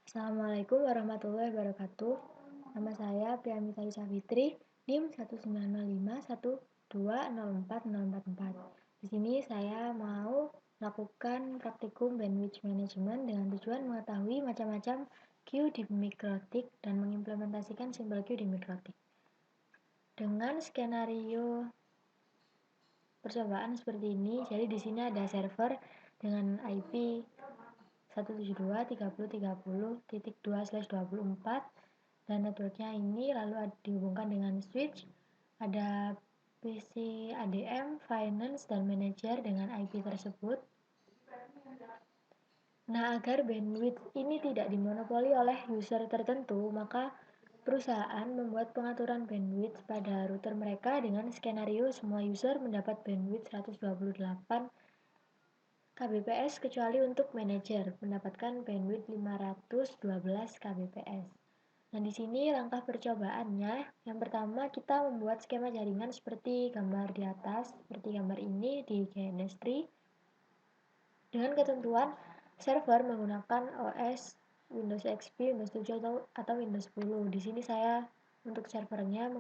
Assalamualaikum warahmatullahi wabarakatuh. Nama saya Priyamita Fitri, NIM 19051204044. Di sini saya mau melakukan praktikum bandwidth management dengan tujuan mengetahui macam-macam Q di mikrotik dan mengimplementasikan simbol Q di mikrotik. Dengan skenario percobaan seperti ini, jadi di sini ada server dengan IP 172.30.30.2/24 dan networknya ini lalu dihubungkan dengan switch, ada PC ADM, finance, dan manager dengan IP tersebut. Nah, agar bandwidth ini tidak dimonopoli oleh user tertentu, maka perusahaan membuat pengaturan bandwidth pada router mereka dengan skenario semua user mendapat bandwidth 128 kbps kecuali untuk manajer mendapatkan bandwidth 512 kbps. Nah, di sini langkah percobaannya, yang pertama kita membuat skema jaringan seperti gambar di atas, seperti gambar ini di Chemistry, dengan ketentuan server menggunakan OS Windows XP, Windows 7 atau Windows 10. Di sini saya untuk servernya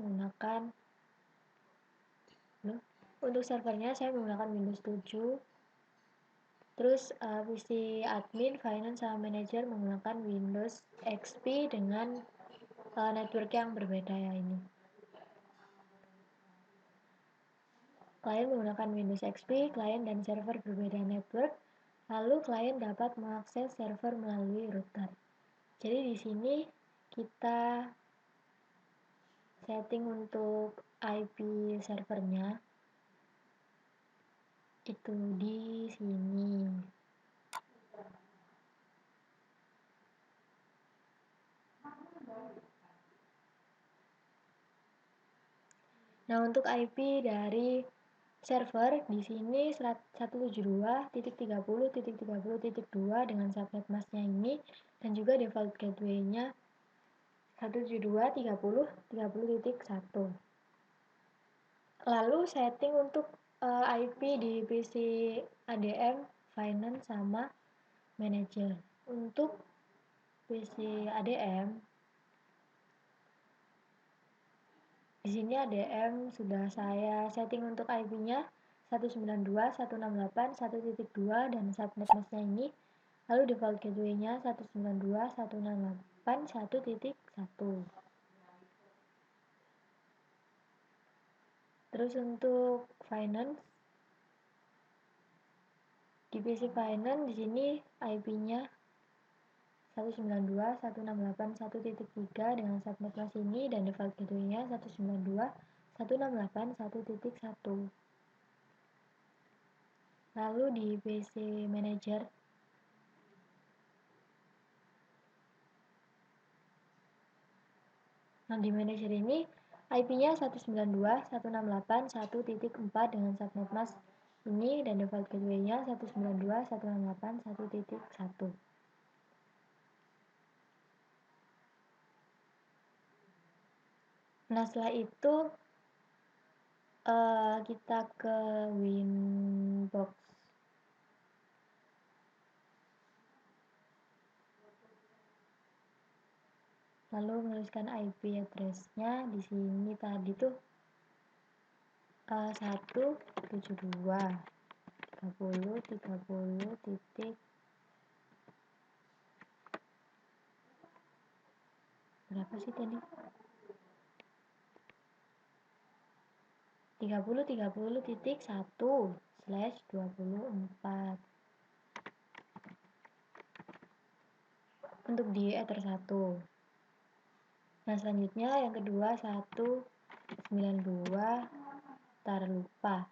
saya menggunakan Windows 7. Terus PC admin, finance, sama manager menggunakan Windows XP dengan network yang berbeda ya ini. Klien menggunakan Windows XP, klien dan server berbeda network, lalu klien dapat mengakses server melalui router. Jadi di sini kita setting untuk IP servernya itu di sini. Nah, untuk IP dari server di sini 172.30.30.2 dengan subnet masknya ini, dan juga default gateway-nya 172.30.30.1. Lalu setting untuk IP di PC ADM, finance, sama manager. Untuk PC ADM, di sini ADM sudah saya setting untuk IP-nya 192.168.1.2 dan subnet masknya ini. Lalu default gateway-nya 192.168.1.1. Terus untuk finance, di PC finance di sini IP-nya 192.168.1.3 dengan subnet mask ini dan default gateway-nya 192.168.1.1. Lalu di PC manager, nah di manager ini IP-nya 192.168.1.4 dengan subnet mask ini dan default gateway-nya 192.168.1.1. Nah, setelah itu kita ke Winbox. Lalu menuliskan IP address-nya di sini tadi tuh 172.30.30 titik berapa sih tadi? 30.30.1/24 untuk di ether 1. Nah, selanjutnya yang kedua 192 lupa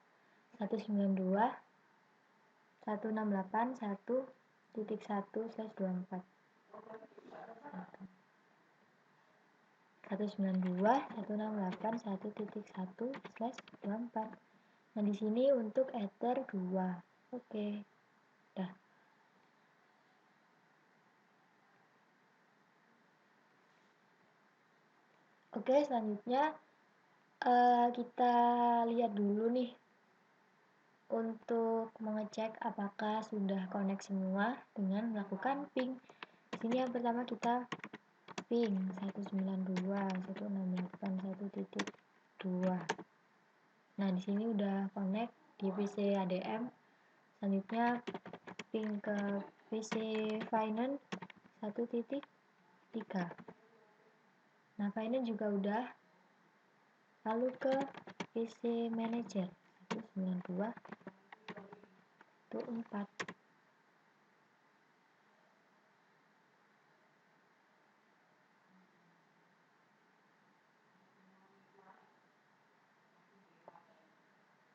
192.168.1.1/24 192.168.1.1/24. Nah, di sini untuk ether 2. Oke. Dah. Oke, selanjutnya kita lihat dulu nih untuk mengecek apakah sudah connect semua dengan melakukan ping. Di sini yang pertama kita ping 192.168.1.2. Nah, di sini udah connect di PC ADM. Selanjutnya ping ke PC Finance 1.3. Nah, Finance juga udah. Lalu ke PC Manager 192.4.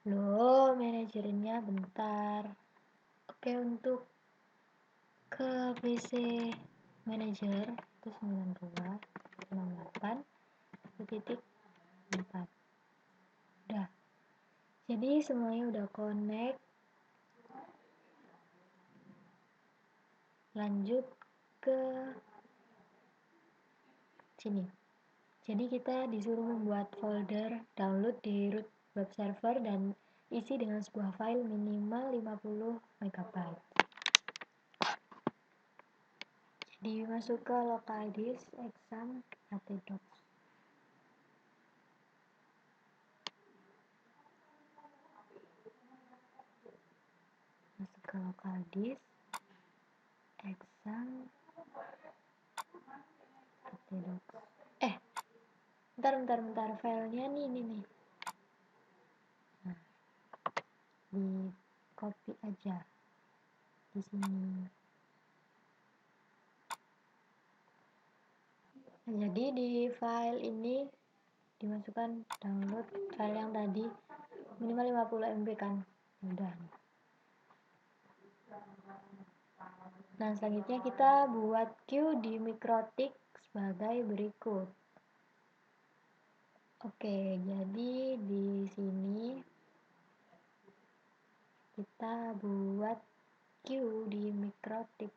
Loh, manajernya bentar. Oke, untuk ke PC Manager itu 92.68.4. Udah. Jadi semuanya udah connect. Lanjut ke sini. Jadi kita disuruh membuat folder download di root web server dan isi dengan sebuah file minimal 50 MB. Jadi masuk ke local disk exam htdocs. Masuk ke local disk exam htdocs. Bentar, filenya nih. Nah, di copy aja di sini. Nah, jadi di file ini dimasukkan download file yang tadi minimal 50 MB kan. Udah. Nah, selanjutnya kita buat queue di Mikrotik sebagai berikut. Oke, jadi di sini kita buat queue di Mikrotik.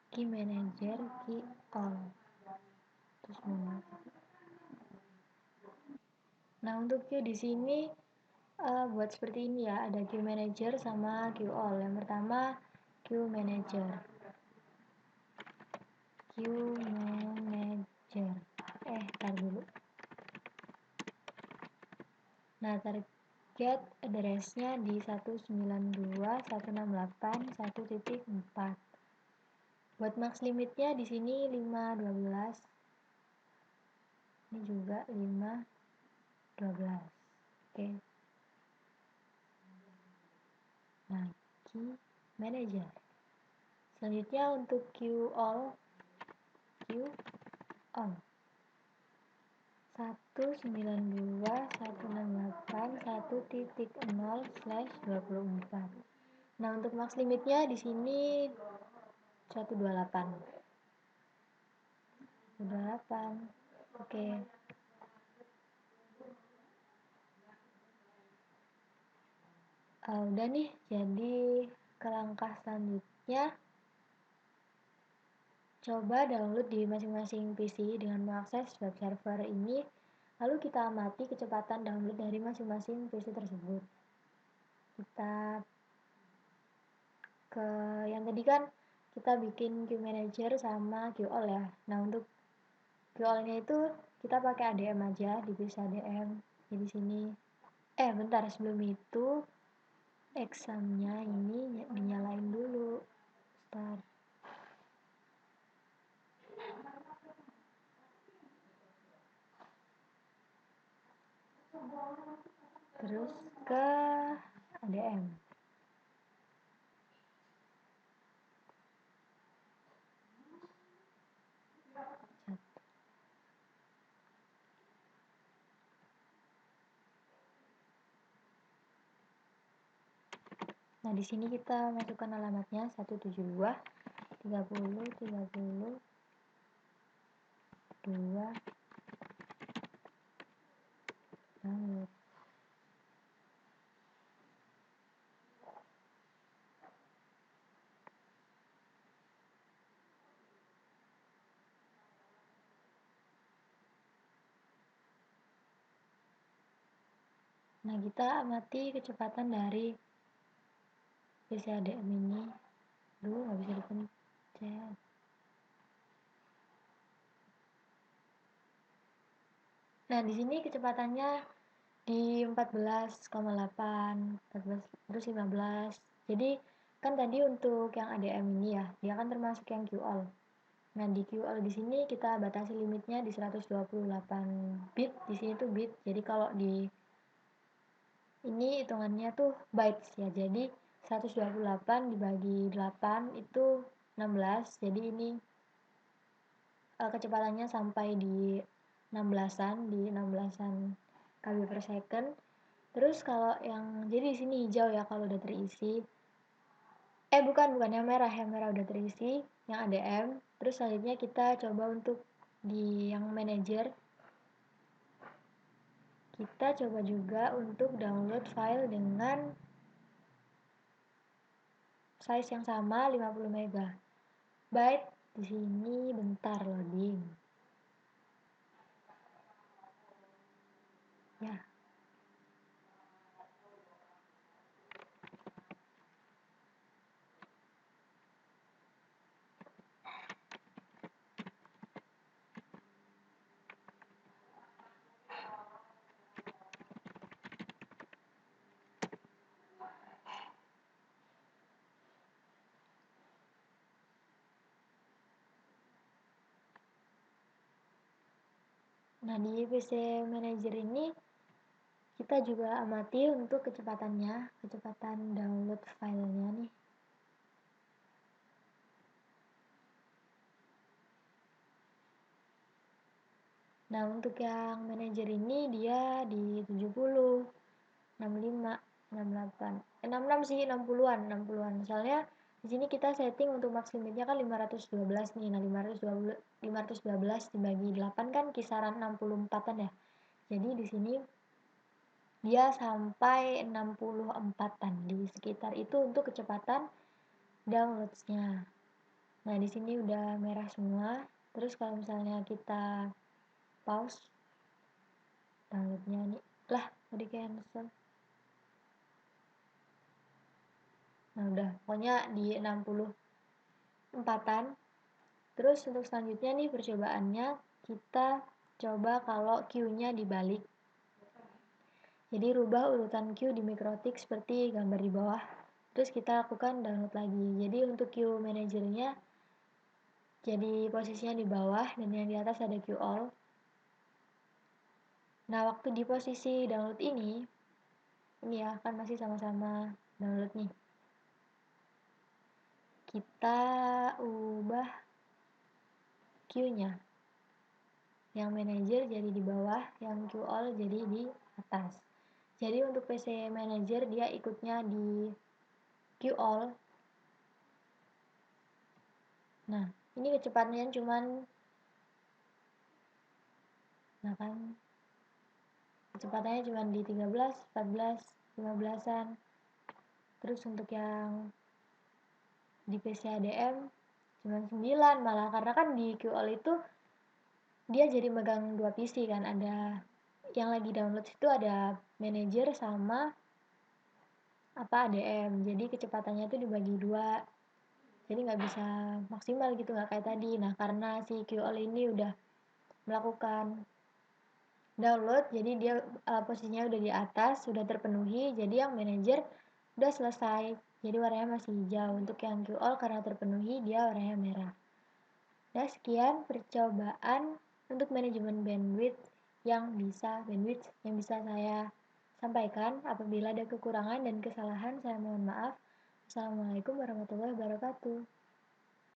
Key manager, key all. Terus nah, untuk queue di sini buat seperti ini ya, ada queue manager sama queue all. Yang pertama queue manager. Tar dulu. Nah, target address-nya di 192.168.1.4. Buat max limitnya di sini 512. Ini juga 512. Oke. Nah, key manager. Selanjutnya untuk queue all 192.168.1.0/24. Nah, untuk max limitnya di sini 128. Oke. Udah nih, jadi ke langkah selanjutnya coba download di masing-masing PC dengan mengakses web server ini, lalu kita amati kecepatan download dari masing-masing PC tersebut. Kita ke yang tadi kan kita bikin queue manager sama queue all ya. Nah, untuk queue all-nya itu kita pakai ADM aja di PC ADM. Jadi sini bentar, sebelum itu examnya ini dinyalain dulu. Start. Terus ke ADM. Nah, di sini kita masukkan alamatnya 172 30 30 2 download. Nah, kita amati kecepatan dari PCADM ini. Dulu nggak bisa dipencet. Nah, di sini kecepatannya di 14,8, 14, terus 15. Jadi kan tadi untuk yang ADM ini ya, dia kan termasuk yang QoL. Nah, di QoL di sini kita batasi limitnya di 128 bit. Di sini tuh bit. Jadi kalau di ini hitungannya tuh bytes ya. Jadi 128 dibagi 8 itu 16. Jadi ini kecepatannya sampai di 16-an, di 16-an kb per second. Terus kalau yang jadi di sini hijau ya kalau udah terisi. Bukan yang merah udah terisi, yang ADM. Terus selanjutnya kita coba untuk di yang manager. Kita coba juga untuk download file dengan size yang sama 50 MB. Di sini bentar loading. Ya. Nah, di PC Manager ini kita juga amati untuk kecepatannya, kecepatan download filenya nih. Nah, untuk yang manajer ini dia di 70, 65, 68, 66 sih, 60-an, 60-an. Misalnya di sini kita setting untuk max limitnya kan 512 nih. Nah, 512 dibagi 8 kan kisaran 64-an ya. Jadi di sini dia sampai 64-an, di sekitar itu untuk kecepatan downloadsnya. Nah, di sini udah merah semua. Terus kalau misalnya kita pause downloadnya nih, lah tadi cancel. Nah, udah pokoknya di 64-an. Terus untuk selanjutnya nih percobaannya, kita coba kalau Q-nya dibalik. Jadi rubah urutan Q di Mikrotik seperti gambar di bawah. Terus kita lakukan download lagi. Jadi untuk Q manajernya jadi posisinya di bawah dan yang di atas ada Q all. Nah, waktu di posisi download ini ya kan masih sama-sama download nih. Kita ubah Q-nya. Yang manager jadi di bawah, yang Q all jadi di atas. Jadi untuk PC manager dia ikutnya di Q all. Nah, ini kecepatannya cuman kecepatannya cuma di 13, 14, 15-an. Terus untuk yang di PC ADM cuma 9 malah, karena kan di QL itu dia jadi megang dua PC kan, ada yang lagi download itu ada manager sama ADM. Jadi kecepatannya itu dibagi dua. Jadi nggak bisa maksimal gitu, nggak kayak tadi. Nah, karena si QL ini udah melakukan download, jadi dia posisinya udah di atas, sudah terpenuhi. Jadi yang manager udah selesai, jadi warnanya masih hijau. Untuk yang QoL karena terpenuhi dia warnanya merah. Nah, sekian percobaan untuk manajemen bandwidth yang bisa saya sampaikan. Apabila ada kekurangan dan kesalahan saya mohon maaf. Assalamualaikum warahmatullahi wabarakatuh.